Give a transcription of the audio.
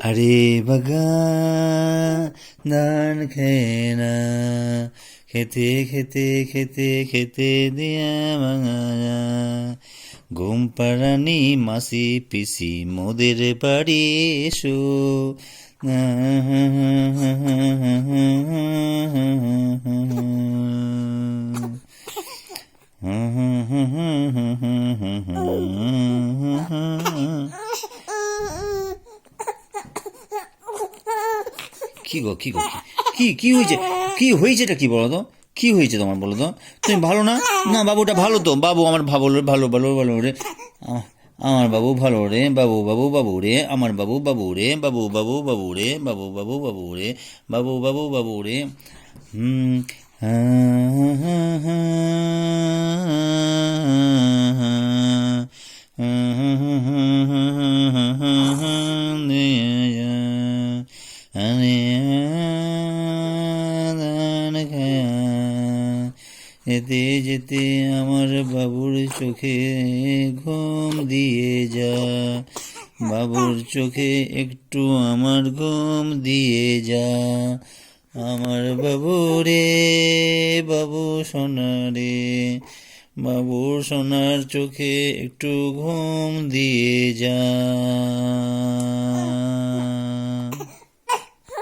हरे বাগান খেয়ে না খেতে খেতে খেতে খেতে দিয়া ভাঙা ঘুম পাড়ানি মাসি পিসি মোদের বাড়ি এসো কি গো কি গো কি কি হয়েছে কি হয়েছেটা কি বলো তো কি হয়েছে তোমার বলো তো তুমি ভালো না না বাবুটা ভালো তো বাবু আমার ভালো ভালো ভালো ভালো রে আমার বাবু ভালো রে বাবু বাবু বাবু রে আমার বাবু বাবু রে বাবু বাবু বাবু রে বাবু বাবু বাবু রে বাবু বাবু বাবু রে হুম যেতে যেতে আমার বাবুর চোখে ঘুম দিয়ে যা বাবুর চোখে একটু আমার ঘুম দিয়ে যা আমার বাবু রে বাবু সোনা রে বাবুর সোনার চোখে একটু ঘুম দিয়ে যা।